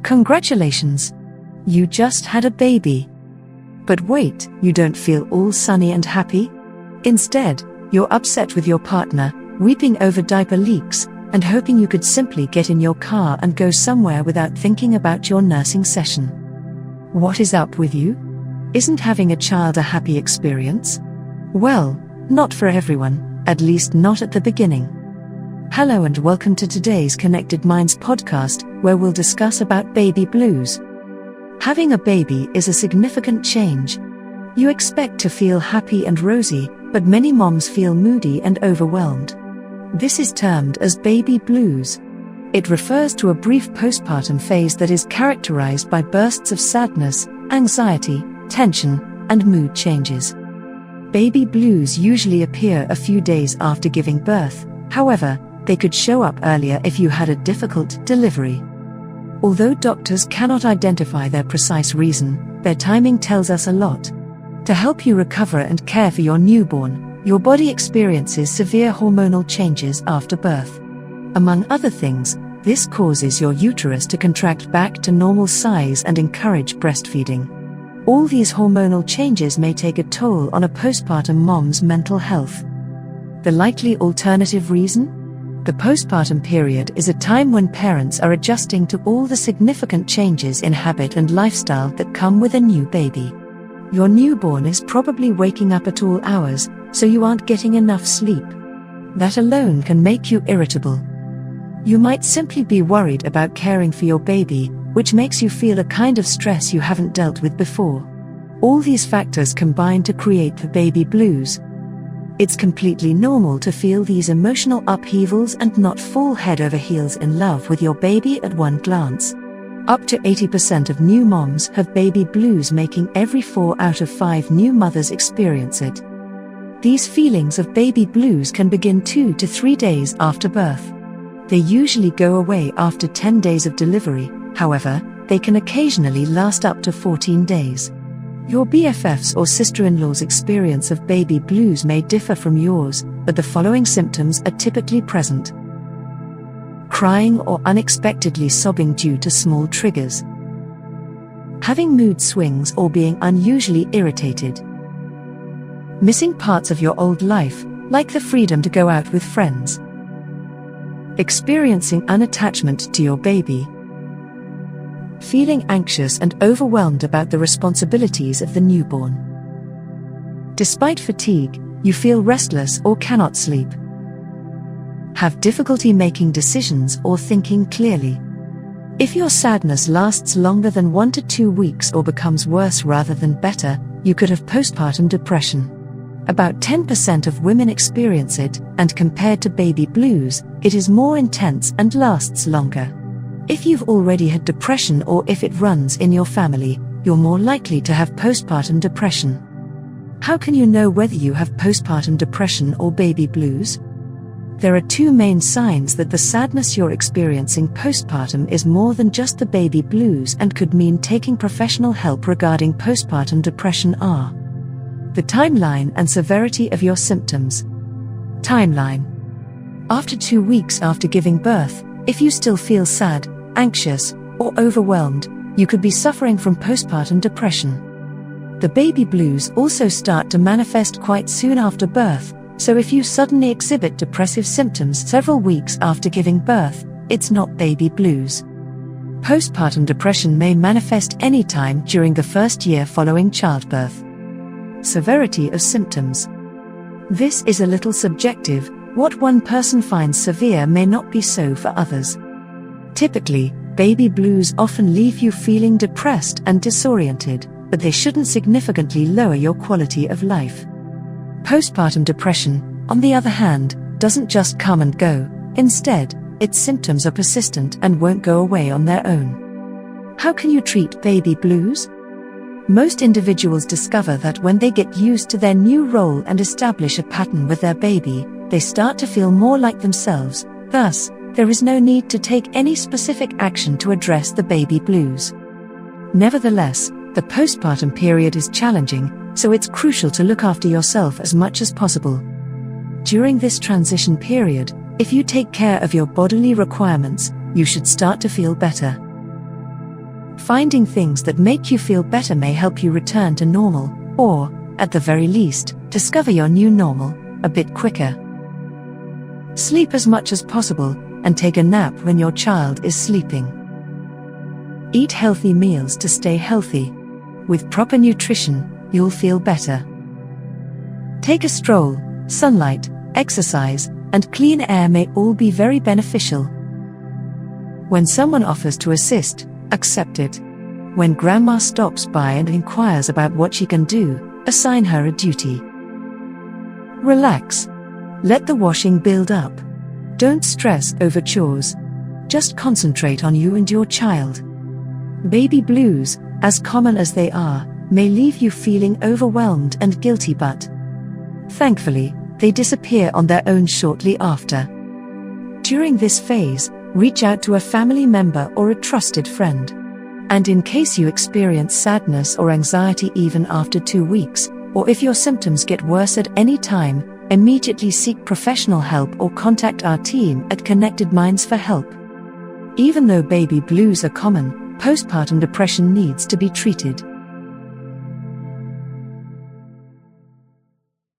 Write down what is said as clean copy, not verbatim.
Congratulations! You just had a baby. But wait, you don't feel all sunny and happy? Instead, you're upset with your partner, weeping over diaper leaks, and hoping you could simply get in your car and go somewhere without thinking about your nursing session. What is up with you? Isn't having a child a happy experience? Well, not for everyone, at least not at the beginning. Hello and welcome to today's Connected Minds podcast, where we'll discuss about baby blues. Having a baby is a significant change. You expect to feel happy and rosy, but many moms feel moody and overwhelmed. This is termed as baby blues. It refers to a brief postpartum phase that is characterized by bursts of sadness, anxiety, tension, and mood changes. Baby blues usually appear a few days after giving birth. However, they could show up earlier if you had a difficult delivery. Although doctors cannot identify their precise reason, their timing tells us a lot. To help you recover and care for your newborn, your body experiences severe hormonal changes after birth. Among other things, this causes your uterus to contract back to normal size and encourage breastfeeding. All these hormonal changes may take a toll on a postpartum mom's mental health. The likely alternative reason? The postpartum period is a time when parents are adjusting to all the significant changes in habit and lifestyle that come with a new baby. Your newborn is probably waking up at all hours, so you aren't getting enough sleep. That alone can make you irritable. You might simply be worried about caring for your baby, which makes you feel a kind of stress you haven't dealt with before. All these factors combine to create the baby blues. It's completely normal to feel these emotional upheavals and not fall head over heels in love with your baby at one glance. Up to 80% of new moms have baby blues, making every 4 out of 5 new mothers experience it. These feelings of baby blues can begin 2 to 3 days after birth. They usually go away after 10 days of delivery, however, they can occasionally last up to 14 days. Your BFF's or sister-in-law's experience of baby blues may differ from yours, but the following symptoms are typically present. Crying or unexpectedly sobbing due to small triggers. Having mood swings or being unusually irritated. Missing parts of your old life, like the freedom to go out with friends. Experiencing unattachment to your baby. Feeling anxious and overwhelmed about the responsibilities of the newborn. Despite fatigue, you feel restless or cannot sleep. Have difficulty making decisions or thinking clearly. If your sadness lasts longer than 1 to 2 weeks or becomes worse rather than better, you could have postpartum depression. About 10% of women experience it, and compared to baby blues, it is more intense and lasts longer. If you've already had depression or if it runs in your family, you're more likely to have postpartum depression. How can you know whether you have postpartum depression or baby blues? There are 2 main signs that the sadness you're experiencing postpartum is more than just the baby blues and could mean taking professional help regarding postpartum depression are: the timeline and severity of your symptoms. Timeline. After 2 weeks after giving birth, if you still feel sad, anxious, or overwhelmed, you could be suffering from postpartum depression. The baby blues also start to manifest quite soon after birth, so if you suddenly exhibit depressive symptoms several weeks after giving birth, it's not baby blues. Postpartum depression may manifest anytime during the first year following childbirth. Severity of symptoms. This is a little subjective. What one person finds severe may not be so for others. Typically, baby blues often leave you feeling depressed and disoriented, but they shouldn't significantly lower your quality of life. Postpartum depression, on the other hand, doesn't just come and go. Instead, its symptoms are persistent and won't go away on their own. How can you treat baby blues? Most individuals discover that when they get used to their new role and establish a pattern with their baby, they start to feel more like themselves. Thus, there is no need to take any specific action to address the baby blues. Nevertheless, the postpartum period is challenging, so it's crucial to look after yourself as much as possible. During this transition period, if you take care of your bodily requirements, you should start to feel better. Finding things that make you feel better may help you return to normal, or, at the very least, discover your new normal a bit quicker. Sleep as much as possible, and take a nap when your child is sleeping. Eat healthy meals to stay healthy. With proper nutrition, you'll feel better. Take a stroll, sunlight, exercise, and clean air may all be very beneficial. When someone offers to assist, accept it. When grandma stops by and inquires about what she can do, assign her a duty. Relax. Let the washing build up. Don't stress over chores. Just concentrate on you and your child. Baby blues, as common as they are, may leave you feeling overwhelmed and guilty, but thankfully, they disappear on their own shortly after. During this phase, reach out to a family member or a trusted friend. And in case you experience sadness or anxiety even after 2 weeks, or if your symptoms get worse at any time, immediately seek professional help or contact our team at Connected Minds for help. Even though baby blues are common, postpartum depression needs to be treated.